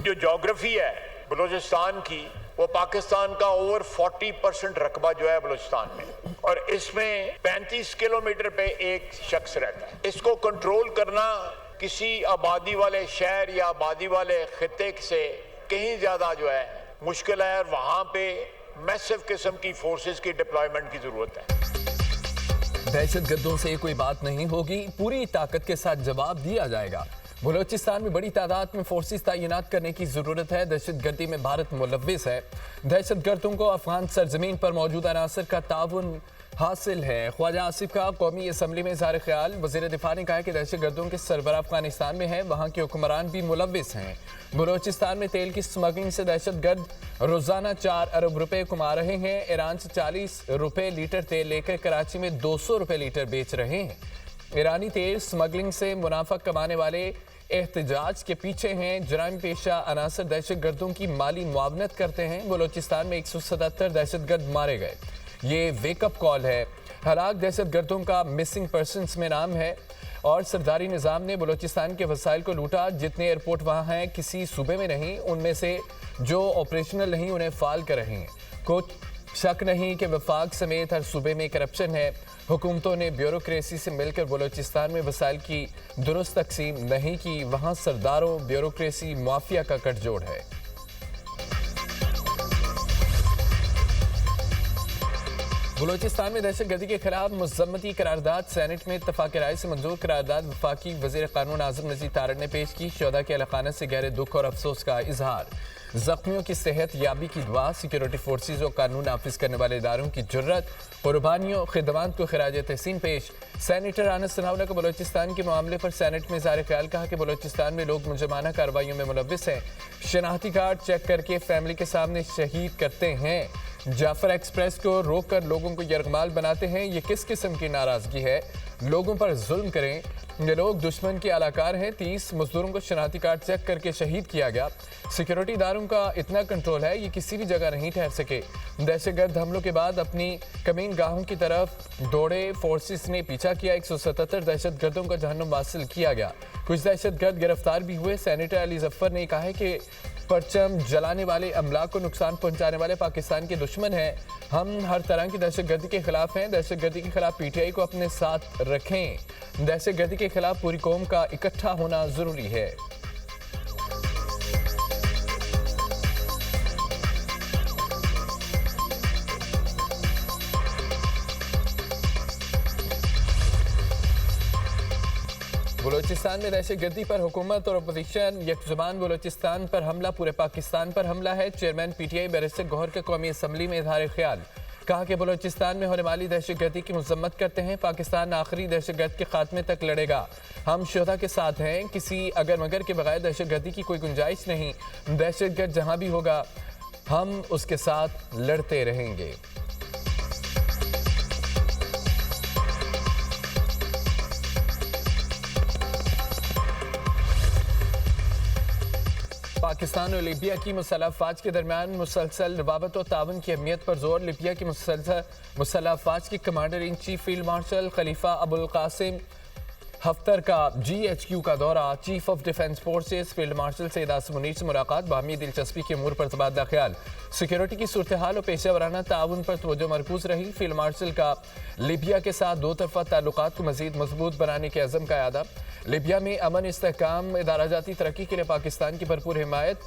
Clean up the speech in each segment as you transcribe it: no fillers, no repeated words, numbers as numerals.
जो ज्योग्राफी है बलूचिस्तान की, वो पाकिस्तान का ओवर 40% रकबा जो है बलूचिस्तान में, और इसमें 35 किलोमीटर पे एक शख्स रहता है। इसको कंट्रोल करना किसी आबादी वाले शहर या आबादी वाले खित्ते से कहीं ज्यादा जो है मुश्किल है, और वहां पे मैसिव किस्म की फोर्सेस की डिप्लॉयमेंट की जरूरत है। दहशतगर्दों से कोई बात नहीं होगी, पूरी ताकत के साथ जवाब दिया जाएगा। बलूचिस्तान में बड़ी तादाद में फोर्सेस तैनात करने की जरूरत है। दहशतगर्दी में भारत मुलव्विस है। दहशतगर्दों को अफगान सरजमीन पर मौजूद अनासर का ताउन हासिल है। ख्वाजा आसिफ का कौमी असम्बली में इज़हार ख्याल। वज़ीर दिफा ने कहा कि दहशतगर्दों के सरबराह अफगानिस्तान में है, वहाँ के हुक्मरान भी मुलव्विस हैं। बलूचिस्तान में तेल की स्मगलिंग से दहशतगर्द रोजाना 4 अरब रुपए कमा रहे हैं। ईरान से 40 रुपए लीटर तेल लेकर कराची में 200 रुपए लीटर बेच रहे हैं। ईरानी तेल स्मगलिंग से मुनाफा कमाने वाले एहतजाज के पीछे हैं। जराइम पेशा अनासर दहशतगर्दों की माली मुआवनत करते हैं। बलूचिस्तान में 177 दहशतगर्द मारे गए। ये वेकअप कॉल है। हलाक दहशतगर्दों का मिसिंग पर्सन्स में नाम है। और सरदारी निज़ाम ने बलूचिस्तान के वसाइल को लूटा। जितने एयरपोर्ट वहाँ हैं किसी सूबे में नहीं, उनमें से जो ऑपरेशनल नहीं उन्हें फाल कर रहे हैं। कुछ शक नहीं कि वफाक समेत हर सूबे में करप्शन है। हुकूमतों ने ब्यूरोक्रेसी से मिलकर बलूचिस्तान में वसाइल की दुरुस्त तकसीम नहीं की। वहाँ सरदारों ब्यूरोक्रेसी माफिया का गठजोड़ है। बलूचिस्तान में दहशतगर्दी के खिलाफ मुज़म्मती करारदाद सेनेट में इत्तफाक राय से मंजूर। करारदाद वफाकी वज़ीर कानून आज़म नज़ीर तारड़ ने पेश की। शोहदा के अहलखाना से गहरे दुख और अफसोस का इजहार। जख्मियों की सेहत याबी की दुआ। सिक्योरिटी फोर्सेज और कानून नाफिज करने वाले इदारों की जुर्रत। कुर्बानियों खिदमत को खराज तहसीन पेश। सेनेटर आनस सनाउल्लाह को बलूचिस्तान के मामले पर सेनेट में इज़हार ख्याल। कहा कि बलूचिस्तान में लोग मुजरमाना कार्रवाइयों में मुलव्विस हैं। शनाख्ती कार्ड चेक करके फैमिली के सामने शहीद करते हैं। जाफर एक्सप्रेस को रोककर लोगों को यरगमाल बनाते हैं। ये किस किस्म की नाराजगी है? लोगों पर जुल्म करें। ये लोग दुश्मन के अलाकार हैं। 30 मजदूरों को शनाख्ती कार्ड चेक करके शहीद किया गया। सिक्योरिटी इदारों का इतना कंट्रोल है, ये किसी भी जगह नहीं ठहर सके। दहशतगर्द हमलों के बाद अपनी कमीन गाहों की तरफ दौड़े। फोर्सेस ने पीछा किया। 177 दहशतगर्दों का जहन्नुम हासिल किया गया। कुछ दहशतगर्द गिरफ्तार भी हुए। सेनेटर अली जफर ने कहा है कि परचम जलाने वाले अमला को नुकसान पहुंचाने वाले पाकिस्तान के दुश्मन हैं। हम हर तरह की दहशतगर्दी के खिलाफ हैं। दहशतगर्दी के खिलाफ पीटीआई को अपने साथ रखें। दहशतगर्दी के खिलाफ पूरी कौम का इकट्ठा होना जरूरी है। बलूचिस्तान में दहशतगर्दी पर हुकूमत और अपोजिशन यकजुबान। बलूचिस्तान पर हमला पूरे पाकिस्तान पर हमला है। चेयरमैन पीटीआई बैरिस्टर गौहर के कौमी असम्बली में इज़हार ख्याल। कहा कि बलूचिस्तान में होने वाली दहशतगर्दी की मजम्मत करते हैं। पाकिस्तान आखिरी दहशतगर्द के खात्मे तक लड़ेगा। हम शोहदा के साथ हैं। किसी अगर मगर के बगैर दहशतगर्दी की कोई गुंजाइश नहीं। दहशतगर्द जहां भी होगा हम उसके साथ लड़ते रहेंगे। पाकिस्तान और लीबिया की मुसल्लह अफवाज के दरमियान मुसलसल रवाबत और तावन की अहमियत पर जोर। लीबिया की मुसल्लह अफवाज के commander in chief field marshal Khalifa Abul Qasim Haftar का GHQ का दौरा। Chief of defence forces field marshal Syed Asim Munir से मुलाकात। बाहमी दिलचस्पी के अमूर पर तबादला ख्याल। सिक्योरिटी की सूरत हाल और पेशा वराना ताउन पर तवज्जो मरकूज रही। फील्ड मार्शल का लीबिया के साथ दो तरफा ताल्लुकात को मजीद मजबूत बनाने के अज़म का यादा। लीबिया में अमन इस्तेहकाम इदाराजाती तरक्की के लिए पाकिस्तान की भरपूर हिमायत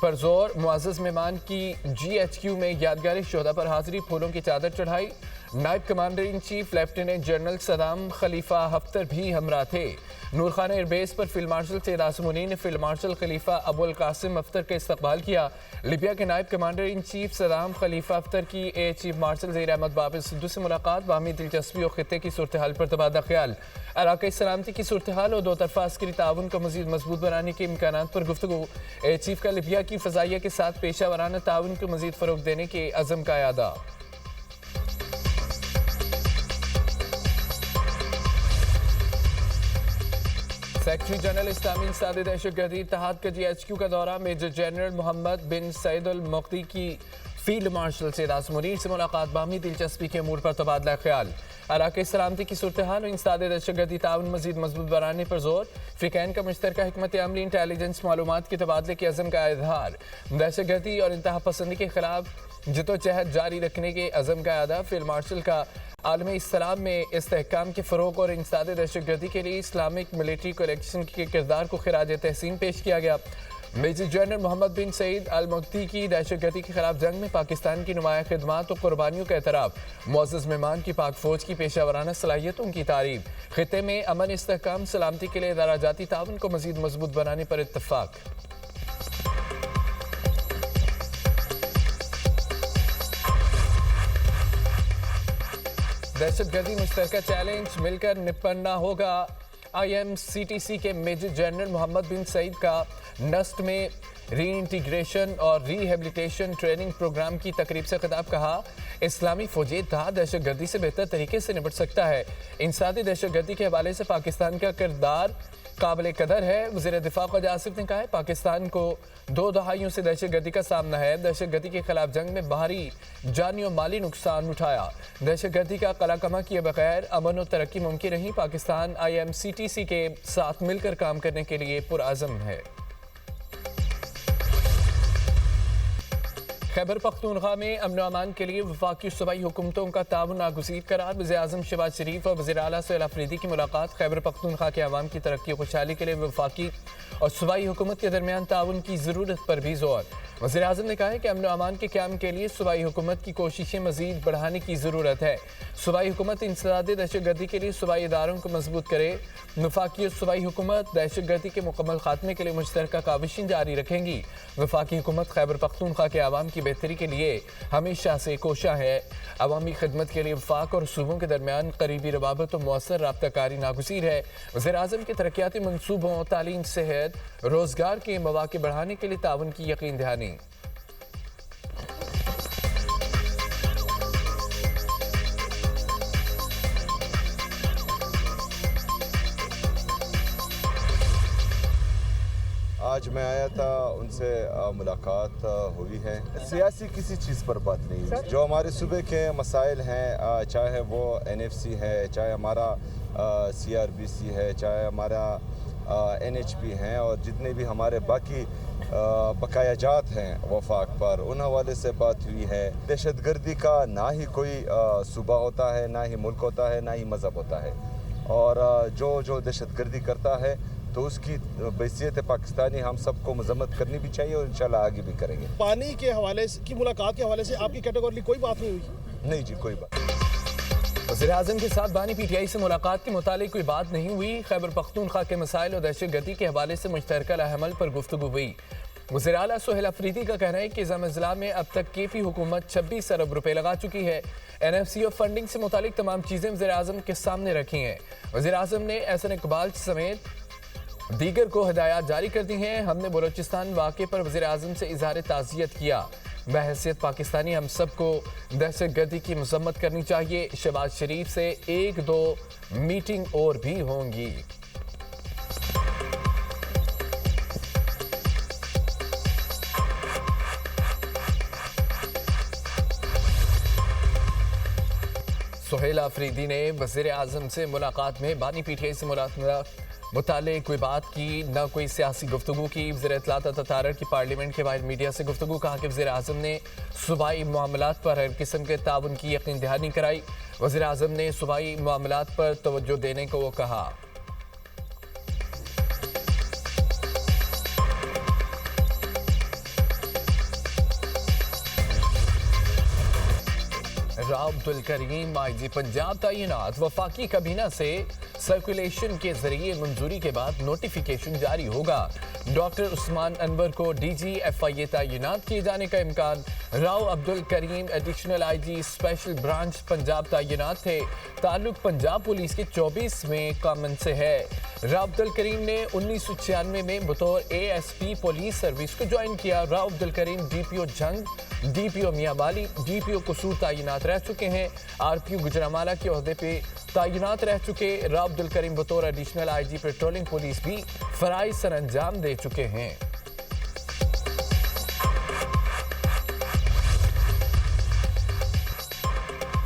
पर जोर। मुअज़्ज़ज़ मेहमान की GHQ में यादगारी शोहदा पर हाजिरी। फूलों की चादर चढ़ाई। नायब commander in chief lieutenant general Saddam Khalifa Haftar भी हमरा थे। नूरखाना एयरबेस पर फील्ड मार्शल सैयद आसिम मुनीर ने field marshal Khalifa Abul Qasim Haftar का इस्तकबाल किया। लीबिया के नायब commander in chief Saddam Khalifa Haftar की air chief marshal Zaheer Ahmed Babar Sidhu से मुलाकात। बाहमी दिलचस्पी और खित्ते की सूरत हाल पर तबादला ख्याल। इलाक़ाई सलामती की सूरत हाल और दो तरफा अस्करी ताउन को मज़ीद मजबूत बनाने के इम्कानात पर गुफ्तगू। एयर चीफ का लीबिया की फ़ज़ाइया के साथ पेशा वराना ताउन को मज़ीद फ़रोग़ देने के अज़म का यादा। सेक्रेटरी जनरल इस्लामी इंसदाद दहशतगर्दी इत्तेहाद का GHQ का दौरा। मेजर जनरल मोहम्मद बिन सईद अल मुक्ती की फील्ड मार्शल सैयद आसिम मुनीर से मुलाकात, बामी दिलचस्पी के अमूर पर तबादला ख्याल, इलाके सलामती की सूरत हाल और इंसदाद दहशतगर्दी ताउन मजीद मजबूत बनाने पर जोर, अफ्रीकैन का मुश्तरका हिकमत अमली इंटेलिजेंस मालूमात के तबादले के अज़म का इजहार, दहशतगर्दी और इंतहा पसंदी के खिलाफ जदोजहद जारी रखने के अज़म का अदा, फील्ड मार्शल का आलमी इस्लाम में इस्तेहकाम के फ़रोग और इंसदाद दहशतगर्दी के लिए इस्लामिक मिलिट्री कोलेक्शन के किरदार को खिराज तहसीन पेश किया गया। मेजर जनरल मोहम्मद बिन सईद अल मुक्ती की दहशतगर्दी के खिलाफ जंग में पाकिस्तान की नुमाया खिदमात और कुर्बानियों का एतराफ़, मुअज़्ज़ज़ मेहमान की पाक फ़ौज की पेशावराना सलाहियतों की तारीफ, खित्ते में अमन इस्तेहकाम सलामती के लिए इदारा जाती ताउन को मज़ीद मजबूत बनाने पर इत्तफ़ाक़। दहशतगर्दी मुश्तरका चैलेंज मिलकर निपटना होगा। IMCTC के मेजर जनरल मोहम्मद बिन सईद का नस्ट में री इंटीग्रेशन और रिहेबिलिटेशन ट्रेनिंग प्रोग्राम की तकरीब से खिताब, कहा इस्लामी फौजी इत्तेहाद दहशतगर्दी से बेहतर तरीके से निपट सकता है। इंसादी दहशतगर्दी के हवाले से पाकिस्तान का किरदार काबिल कदर है। वज़ीर दिफा ख्वाजा आसिफ ने कहा है पाकिस्तान को 2 दहाइयों से दहशतगर्दी का सामना है। दहशतगर्दी के खिलाफ जंग में बाहरी जानी और माली नुकसान उठाया, दहशतगर्दी का कलाकमा किए बगैर अमन और तरक्की मुमकिन नहीं। पाकिस्तान IMCTC के साथ मिलकर काम करने के लिए पुरअज़म है। खैबर पख्तूनख्वा में अमन अमान के लिए वफाकी सूबाई हुकूमतों का ताउन नागुज़ीर करार, वज़ीर-ए-आज़म शहबाज शरीफ और वज़ीर आला सुहेल अफरीदी की मुलाकात, खैबर पख्तूनख्वा के अवाम की तरक्की और खुशहाली के लिए वफाकी और सूबाई हुकूमत के दरमियान ताउन की ज़रूरत पर भी जोर। वज़ीर-ए-आज़म ने कहा है कि अमन अमान के क़याम के लिए सूबाई हुकूमत की कोशिशें मज़ीद बढ़ाने की ज़रूरत है। सूबाई हुकूमत इंसदाद दहशतगर्दी के लिए सूबाई इदारों को मजबूत करे। वफाकी और सूबाई हुकूमत दहशतगर्दी के मुकम्मल खात्मे के लिए मुश्तरका काविशें जारी रखेंगी। वफाकी हुकूमत खैबर पख्तूनख्वा के अवाम की बेहतरी के लिए हमेशा से कोशा है। अवामी खिदमत के लिए वफाक और सूबों के दरमियान करीबी रवाबत और मौसर राब्ताकारी नागुज़ीर है। वज़ीर-ए-आज़म के तरक्याती मनसूबों, तालीम, सेहत, रोज़गार के मौक़े बढ़ाने के लिए ताउन की यकीन दहानी। आज मैं आया था, उनसे मुलाकात हुई है। सियासी किसी चीज़ पर बात नहीं है। जो हमारे सूबे के मसाइल हैं, चाहे वो NFC है, चाहे हमारा CRBC है, चाहे हमारा NHP हैं, और जितने भी हमारे बाकी बकायाजात हैं वफाक पर, उन हवाले से बात हुई है। दहशतगर्दी का ना ही कोई सूबा होता है, ना ही मुल्क होता है, ना ही मज़हब होता है, और जो दहशतगर्दी करता है तो उसकी बैसियत पाकिस्तानी हम सबको मजम्मत करनी भी चाहिए और इंशाल्लाह आगे भी करेंगे। पानी के हवाले की मुलाकात के हवाले से आपकी कैटेगरी कोई बात नहीं हुई? नहीं जी, कोई बात। वज़ीर-ए-आज़म के साथ बानी PTI से मुलाकात के मुतालिक कोई बात नहीं हुई। खैबर पख्तूनख्वा के मसाइल और दहशतगर्दी के हवाले से मुश्तरका लाहमल पर गुफ्तगू हुई। वज़ीर आला सुहेल अफरीदी का कहना है कि ज़िला में अब तक KP हुकूमत 26 अरब रुपए लगा चुकी है। NFC और फंडिंग से मुतालिक तमाम चीज़ें वज़ीर-ए-आज़म के सामने रखी हैं। वज़ीर-ए-आज़म ने एहसन इकबाल समेत दीगर को हिदायत जारी कर दी हैं। हमने बलोचिस्तान वाक़े पर वज़ीर-ए-आज़म से इज़हार ताज़ियत किया। बहैसियत पाकिस्तानी हम सबको दहशतगर्दी की मज़म्मत करनी चाहिए। शहबाज शरीफ से 1-2 मीटिंग और भी होंगी। सुहेल अफरीदी ने वज़ीर-ए-आज़म से मुलाकात में बानी PTI से मुतालिक कोई बात की, न कोई सियासी गुफ्तगू की। वज़ीर इत्तलात ततारर की पार्लियामेंट के बाहर मीडिया से गुफ्तगू, कहा कि वज़ीर-ए-आज़म ने सूबाई मामलात पर हर किस्म के ताउन की यकीन दहानी कराई। वज़ीर-ए-आज़म ने सूबाई मामलात पर तवज्जो देने को कहा। राव अब्दुल करीम IG पंजाब तैनात, वफाकी काबीना से सर्कुलेशन के जरिए मंजूरी के बाद नोटिफिकेशन जारी होगा। डॉक्टर उस्मान अनवर को DG FIA तैनात किए जाने का इम्कान। Rao Abdul Karim additional IG special branch Punjab तैनात थे। ताल्लुक पंजाब पुलिस के 24वें कॉमन से है। राव अब्दुल करीम ने 1996 में बतौर ASP पुलिस सर्विस को ज्वाइन किया। राव अब्दुल करीम DPO जंग, DPO मियांवाली, DPO कसूर तैनात रह चुके हैं। RPO गुजरांवाला के ओहदे पे तैनात रह चुके राव अब्दुल करीम बतौर एडिशनल IG पेट्रोलिंग पुलिस भी फराइज सर अंजाम दे चुके हैं।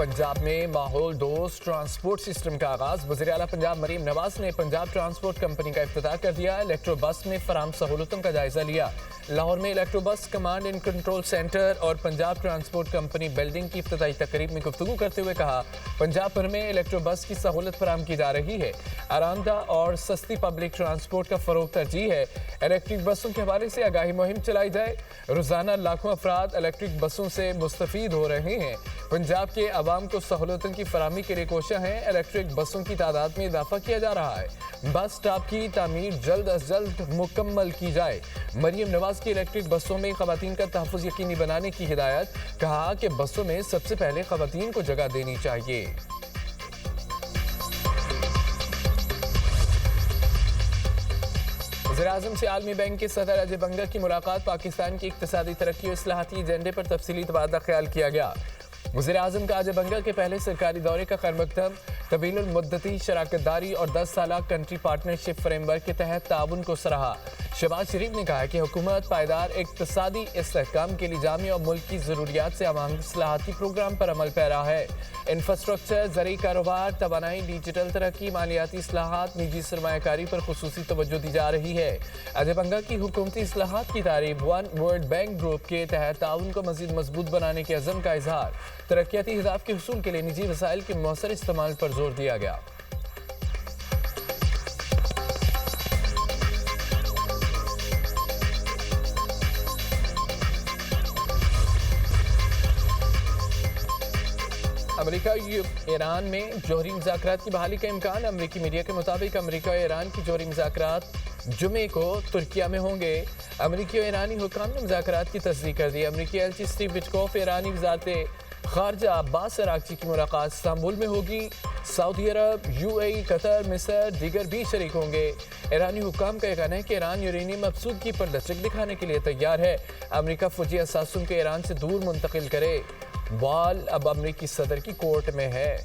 पंजाब में माहौल दोस्त ट्रांसपोर्ट सिस्टम का आगाज। वज़ीर आला पंजाब मरीम नवाज ने पंजाब ट्रांसपोर्ट कंपनी का इफ्तिताह कर दिया। इलेक्ट्रो बस में फराम सहूलतों का जायजा लिया। लाहौर में इलेक्ट्रो बस कमांड एंड कंट्रोल सेंटर और पंजाब ट्रांसपोर्ट कंपनी बिल्डिंग की इफ्तिताही तकरीब में गुफ्तगू करते हुए कहा, पंजाब भर में इलेक्ट्रो बस की सहूलत फराम की जा रही है। आरामदाह और सस्ती पब्लिक ट्रांसपोर्ट का फरोग तरजीह है। इलेक्ट्रिक बसों के हवाले से आगाही मुहिम चलाई जाए। रोजाना लाखों अफराद इलेक्ट्रिक बसों से मुस्तफीद हो रहे हैं। पंजाब के अवाम को सहूलतों की फराहमी के लिए कोशिश है। इलेक्ट्रिक बसों की तादाद में इजाफा किया जा रहा है। बस स्टॉप की तामीर जल्द अज जल्द मुकम्मल की जाए। मरीम नवाज की इलेक्ट्रिक बसों में खवातीन का तहफ़्फ़ुज़ यकीनी बनाने की हिदायत। कहा कि बसों में सबसे पहले खवातीन को जगह देनी चाहिए। वज़ीर-ए-आज़म से आलमी बैंक के सदर अजय बंगा की मुलाकात। पाकिस्तान की इक़्तिसादी तरक्की और इस्लाहाती एजेंडे पर तफसीली तबादला ख्याल किया गया। वज़ीर-ए-आज़म का अजय बंगा के पहले सरकारी दौरे का खैरमकदम तवीलुल मुद्दती शराकतदारी और 10 साला कंट्री पार्टनरशिप फ्रेमवर्क के तहत ताउन को सराहा। शहबाज शरीफ ने कहा कि हुकूमत पायदार इक़्तिसादी इस्तेहकाम के लिए जामी और मुल्क की ज़रूरियात से आवाम इस्लाहाती प्रोग्राम पर अमल पैरा है। इंफ्रास्ट्रक्चर, ज़री कारोबार, तवानाई, डिजिटल तरक्की, मालियाती इस्लाहात, निजी सरमायाकारी पर खुसूसी तवज्जो दी जा रही है। अजय बंगा की हुकूमती इस्लाहात की तारीफ। वन वर्ल्ड बैंक ग्रुप के तहत ताउन को मज़ीद मजबूत बनाने के अज़म का इजहार। तरक्याती अहदाफ के हुसूल के लिए निजी वसाइल के मौसर इस्तेमाल पर जोर दिया गया। अमेरिका ईरान में जौहरी मुज़ाकरात की बहाली का इम्कान। अमेरिकी मीडिया के मुताबिक अमेरिका और ईरान की जौहरी मुज़ाकरात जुमे को तुर्किया में होंगे। अमेरिकी और ईरानी हुक्काम ने मुज़ाकरात की तस्दीक कर दी। अमेरिकी एलची स्टीव विटकॉफ, ईरानी वज़ारत खारजा अब्बास अरागची की मुलाकात इस्तांबुल में होगी। सऊदी अरब, यूएई, कतर, मिस्र दीगर भी शरीक होंगे। ईरानी हुक्काम का कहना है कि ईरान यूरेनियम मबसूदगी पर लचक दिखाने के लिए तैयार है। अमेरिका फौजी असासों को ईरान से दूर मुंतकिल करे। बॉल अब अमेरिकी सदर की कोर्ट में है।